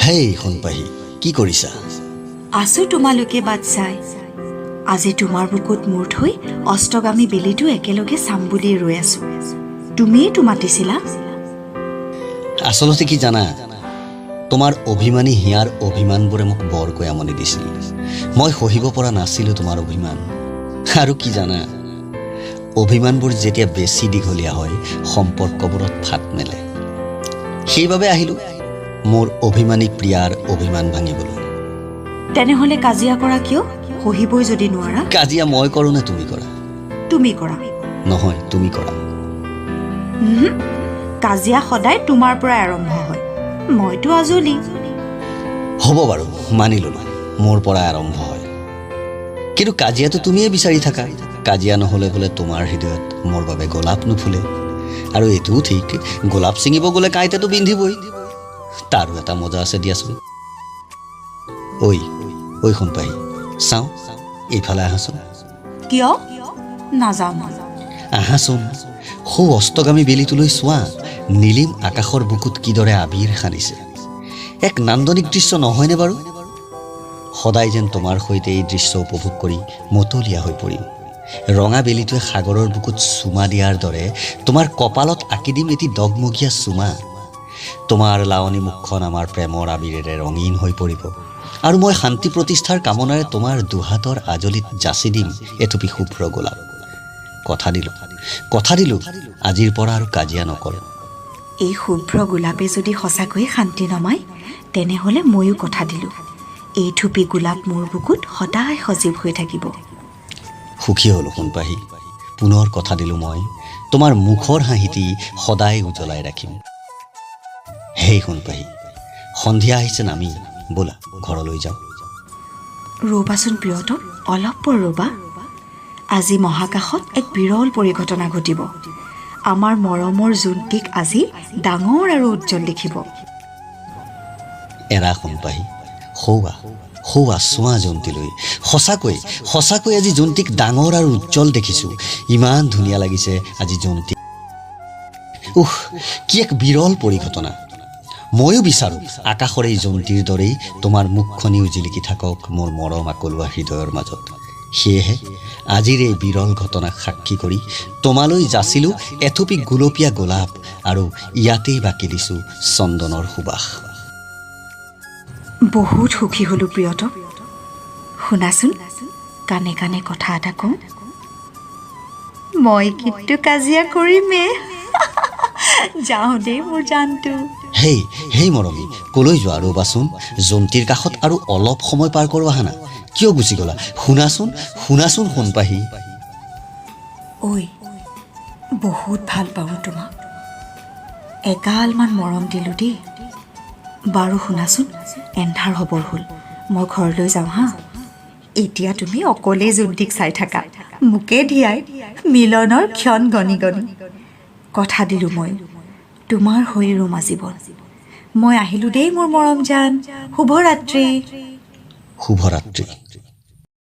হেই সোণপাহি, কি কৰিছা? আছো তোমালোকে বাট চাই। আজি তোমাৰ বুকুত মূৰ থৈ অষ্টগামী বেলিটো একেলগে চাম বুলি ৰৈ আছো। তুমিয়েতো মাতিছিলা। আচলতে কি জানা, তোমাৰ অভিমানী হিয়াৰ অভিমানবোৰে মোক বৰকৈ আমনি দিছিল। মই সহিব পৰা নাছিলো তোমাৰ অভিমান। আৰু কি জানা, অভিমানবোৰ যেতিয়া বেছি দীঘলীয়া হয় সম্পৰ্কবোৰত ফাট মেলে। সেইবাবে আহিলো মোৰ অভিমানী প্ৰিয়াৰ অভিমান ভাঙিবলৈ। তেনেহলে কাজিয়া কৰা কিয়? সহিবই যদি নোৱাৰা। কাজিয়া মই কৰোঁ নে তুমি কৰা? তুমি কৰা। নহয়, তুমি কৰা। কাজিয়া সদায় তোমাৰ পৰাই আৰম্ভ হয়। মইতো আজলি। হ'ব বাৰু, মানি ললো মোৰ পৰাই আৰম্ভ হয়। কিন্তু কাজিয়াটো তুমিয়ে বিচাৰি থাকা। কাজিয়া নহ'লে বোলে তোমাৰ হৃদয়ত মোৰ বাবে গোলাপ নুফুলে। আৰু এইটোও ঠিক, গোলাপ ছিঙিব গ'লে কাঁইটেতো বিন্ধিবই। তাৰো এটা মজা আছে দিয়াচোন। ঐ ঐ সোণপাহি, চাওঁ এইফালে আহাচোন। কিয়? নাযাওঁ মই। আহাচোন, সৌ অস্তগামী বেলিটোলৈ চোৱা। নীলিম আকাশৰ বুকুত কিদৰে আবিৰ সানিছে। এক নান্দনিক দৃশ্য নহয়নে বাৰু? সদায় যেন তোমাৰ সৈতে এই দৃশ্য উপভোগ কৰি মতলীয়া হৈ পৰিম। ৰঙা বেলিটোৱে সাগৰৰ বুকুত চুমা দিয়াৰ দৰে তোমাৰ কপালত আঁকি দিম এটি ডগমগীয়া চুমা। তোমাৰ লাৱনী মুখখন আমাৰ প্ৰেমৰ আবিৰেৰে ৰঙীন হৈ পৰিব। আৰু মই শান্তি প্ৰতিষ্ঠাৰ কামনাৰে তোমাৰ দুহাতৰ আজলিত যাচি দিম এটুপি শুভ্ৰ গোলাপ। কথা দিলো আজিৰ পৰা আৰু কাজিয়া নকৰোঁ। এই শুভ্ৰ গোলাপে যদি সঁচাকৈয়ে শান্তি নমায়, তেনেহলে ময়ো কথা দিলো, এই থুপি গোলাপ মোৰ বুকুত সদায় সজীৱ হৈ থাকিব। সুখী হ'লো সোণপাহি, পুনৰ কথা দিলো মই তোমাৰ মুখৰ হাঁহিটি সদায় উজ্বলাই ৰাখিম। হেই সোণপাহি, সন্ধিয়া আহিছে নামি, ব'লা ঘৰলৈ যাওঁ। ৰ'বাচোন প্ৰিয়তম, অলপ পৰ ৰ'বা। আজি মহাকাশত এক বিৰল পৰিঘটনা ঘটিব। আমাৰ মৰমৰ জোনটিক আজি ডাঙৰ আৰু উজ্জ্বল দেখিব। এৰা সোণপাহি, সৌৱা চোৱা জন্তীলৈ। সঁচাকৈ আজি জন্তীক ডাঙৰ আৰু উজ্জ্বল দেখিছোঁ। ইমান ধুনীয়া লাগিছে আজি জন্তীক। কি এক বিৰল পৰিঘটনা। ময়ো বিচাৰোঁ আকাশৰ এই জন্তীৰ দৰেই তোমাৰ মুখখনিও জিলিকি থাকক মোৰ মৰম আকলোৱা হৃদয়ৰ মাজত। সেয়েহে আজিৰ এই বিৰল ঘটনাক সাক্ষী কৰি তোমালৈ যাচিলোঁ এথুপি গুলপীয়া গোলাপ, আৰু ইয়াতেই বাকি দিছোঁ চন্দনৰ সুবাস। বহুত সুখী হ'লো প্ৰিয়তম। শুনাচোন, কাণে কাণে কথা এটা কওঁ। মই কিন্তু কাজিয়া কৰিমেই। যাওঁ দেই মোৰ জানটো। হেই মৰমী, কলৈ যোৱা? ৰ'বাচোন, জন্তীৰ কাষত আৰু অলপ সময় পাৰ কৰোঁ আহা না। কিয় গুচি গ'লা? শুনাচোন সোণপাহি। ঐ, বহুত ভাল পাওঁ তোমাক। এগালমান মৰম দিলোঁ দেই। বাৰু শুনাচোন, এন্ধাৰ হ'বৰ হ'ল, মই ঘৰলৈ যাওঁ হা। এতিয়া তুমি অকলেই জন্তীক চাই থাকা, মোকে ধিয়াই মিলনৰ ক্ষণ গণি গণি। কথা দিলোঁ মই, তোমাৰ হৈ ৰুম আজীৱন। মই আহিলোঁ দেই মোৰ মৰম জান। শুভৰাত্ৰি। শুভৰাত্ৰি।